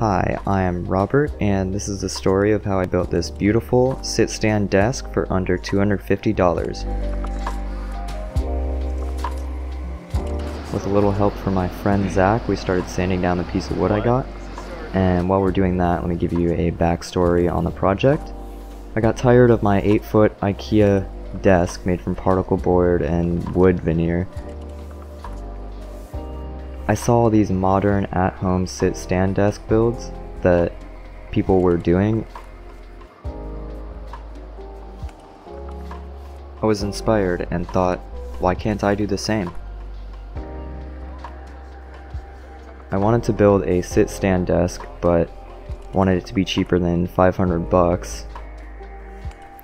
Hi, I am Robert, and this is the story of how I built this beautiful sit-stand desk for under $250. With a little help from my friend Zach, we started sanding down the piece of wood I got, and while we're doing that, let me give you a backstory on the project. I got tired of my 8-foot IKEA desk made from particle board and wood veneer. I saw these modern at-home sit-stand desk builds that people were doing. I was inspired and thought, why can't I do the same? I wanted to build a sit-stand desk, but wanted it to be cheaper than 500 bucks.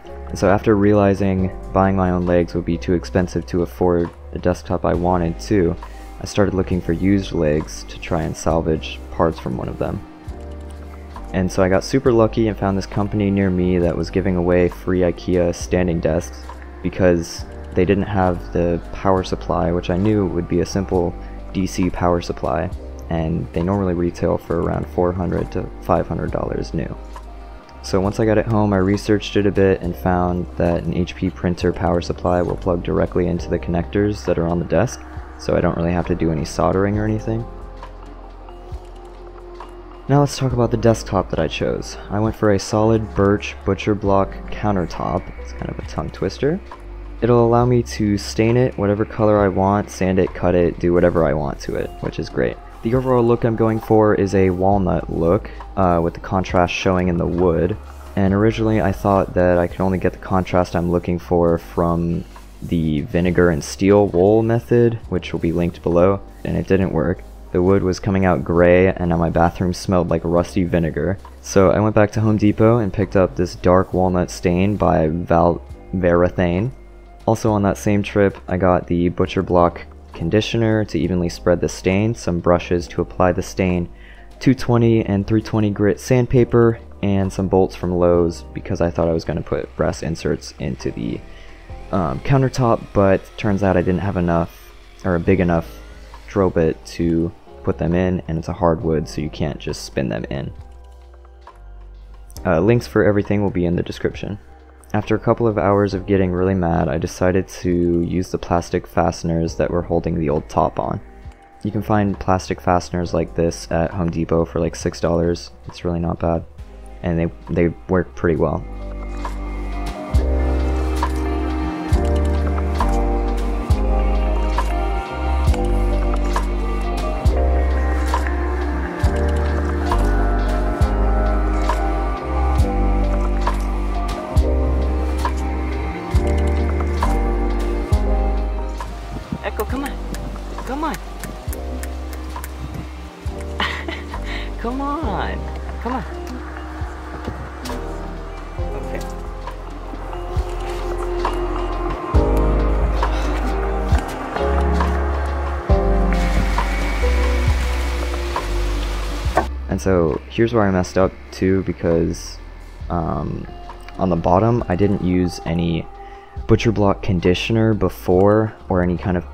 And so after realizing buying my own legs would be too expensive to afford the desktop I wanted too, I started looking for used legs to try and salvage parts from one of them. And so I got super lucky and found this company near me that was giving away free IKEA standing desks because they didn't have the power supply, which I knew would be a simple DC power supply, and they normally retail for around $400 to $500 new. So once I got it home, I researched it a bit and found that an HP printer power supply will plug directly into the connectors that are on the desk, so I don't really have to do any soldering or anything. Now let's talk about the desktop that I chose. I went for a solid birch butcher block countertop. It's kind of a tongue twister. It'll allow me to stain it whatever color I want, sand it, cut it, do whatever I want to it, which is great. The overall look I'm going for is a walnut look, with the contrast showing in the wood. And originally I thought that I could only get the contrast I'm looking for from the vinegar and steel wool method, which will be linked below, and it didn't work. The wood was coming out gray, and now my bathroom smelled like rusty vinegar. So I went back to Home Depot and picked up this dark walnut stain by Varathane. Also on that same trip, I got the butcher block conditioner to evenly spread the stain, some brushes to apply the stain, 220 and 320 grit sandpaper, and some bolts from Lowe's because I thought I was going to put brass inserts into the countertop, but turns out I didn't have enough, or a big enough drill bit to put them in, and it's a hardwood so you can't just spin them in. Links for everything will be in the description. After a couple of hours of getting really mad, I decided to use the plastic fasteners that were holding the old top on. You can find plastic fasteners like this at Home Depot for like $6. It's really not bad, and they work pretty well. Echo, come on. Come on. Come on. Come on. Okay. And so here's where I messed up too, because on the bottom I didn't use any butcher block conditioner before, or any kind of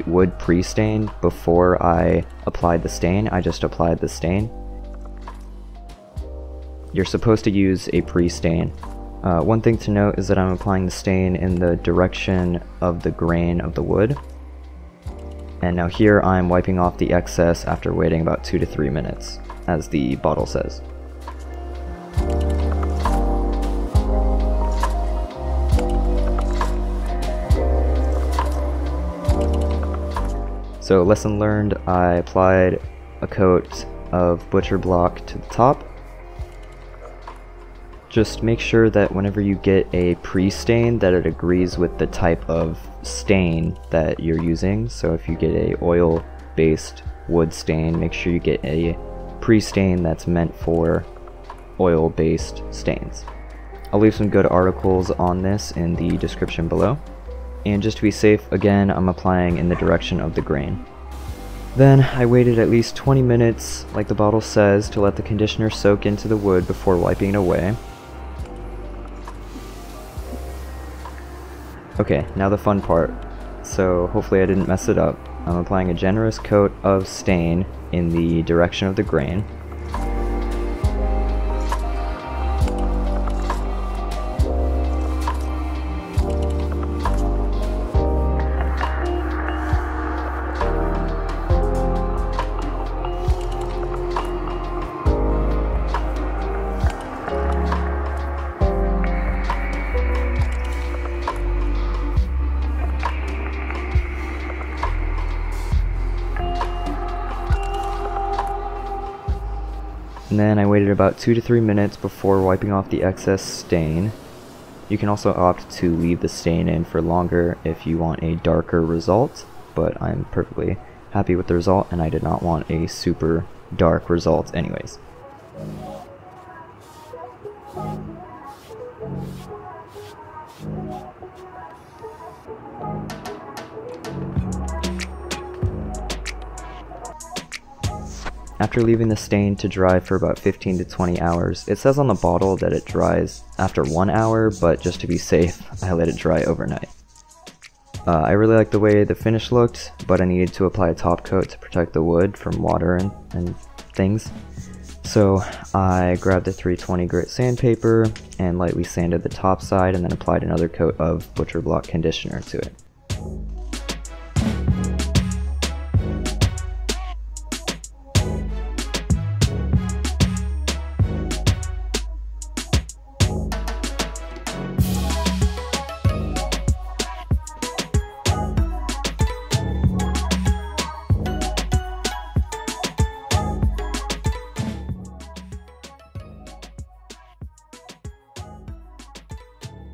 wood pre-stain before I applied the stain. I just applied the stain. You're supposed to use a pre-stain. One thing to note is that I'm applying the stain in the direction of the grain of the wood. And now here I'm wiping off the excess after waiting about 2 to 3 minutes, as the bottle says. So lesson learned, I applied a coat of butcher block to the top. Just make sure that whenever you get a pre-stain that it agrees with the type of stain that you're using. So if you get a oil-based wood stain, make sure you get a pre-stain that's meant for oil-based stains. I'll leave some good articles on this in the description below. And just to be safe, again, I'm applying in the direction of the grain. Then I waited at least 20 minutes, like the bottle says, to let the conditioner soak into the wood before wiping it away. Okay, now the fun part. So hopefully I didn't mess it up. I'm applying a generous coat of stain in the direction of the grain. And then I waited about 2 to 3 minutes before wiping off the excess stain. You can also opt to leave the stain in for longer if you want a darker result, but I'm perfectly happy with the result and I did not want a super dark result anyways. After leaving the stain to dry for about 15 to 20 hours, it says on the bottle that it dries after 1 hour, but just to be safe, I let it dry overnight. I really liked the way the finish looked, but I needed to apply a top coat to protect the wood from water and things. So I grabbed the 320 grit sandpaper and lightly sanded the top side and then applied another coat of butcher block conditioner to it.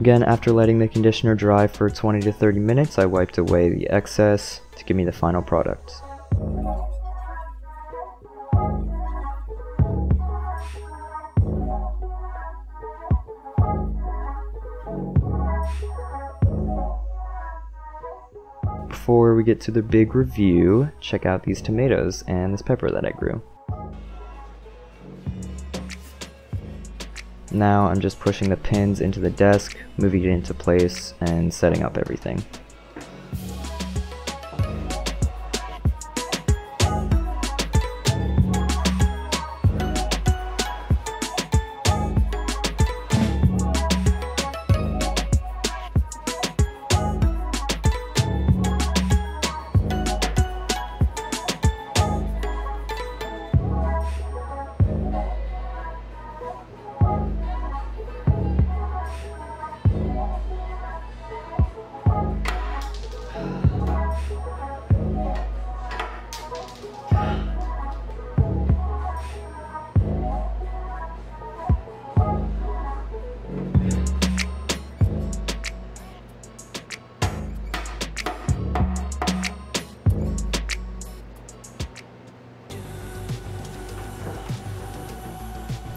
Again, after letting the conditioner dry for 20 to 30 minutes, I wiped away the excess to give me the final product. Before we get to the big review, check out these tomatoes and this pepper that I grew. Now I'm just pushing the pins into the desk, moving it into place, and setting up everything.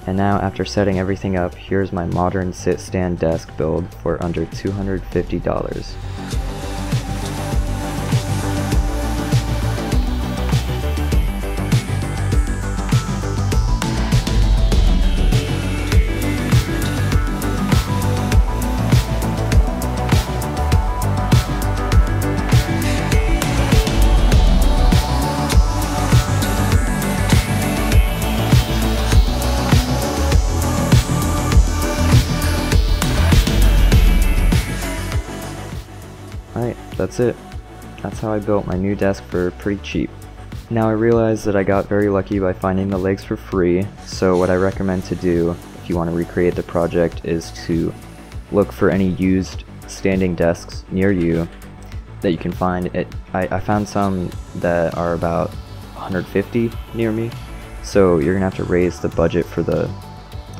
And now, after setting everything up, here's my modern sit-stand desk build for under $250. Alright, that's it. That's how I built my new desk for pretty cheap. Now I realize that I got very lucky by finding the legs for free, so what I recommend to do if you want to recreate the project is to look for any used standing desks near you that you can find. I found some that are about $150 near me, so you're gonna have to raise the budget for the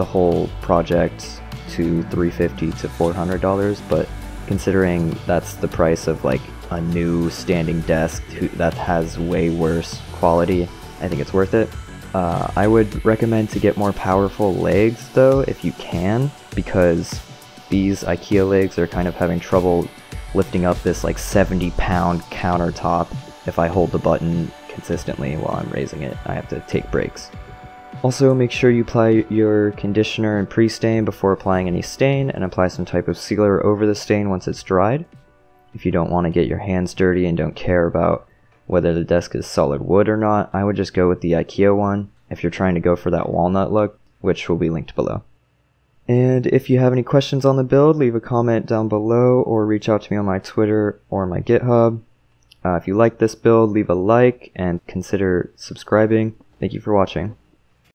whole project to $350 to $400, but considering that's the price of like a new standing desk that has way worse quality, I think it's worth it. I would recommend to get more powerful legs though if you can, because these IKEA legs are kind of having trouble lifting up this like 70-pound countertop. If I hold the button consistently while I'm raising it, I have to take breaks. Also, make sure you apply your conditioner and pre-stain before applying any stain, and apply some type of sealer over the stain once it's dried. If you don't want to get your hands dirty and don't care about whether the desk is solid wood or not, I would just go with the IKEA one if you're trying to go for that walnut look, which will be linked below. And if you have any questions on the build, leave a comment down below or reach out to me on my Twitter or my GitHub. If you like this build, leave a like and consider subscribing. Thank you for watching.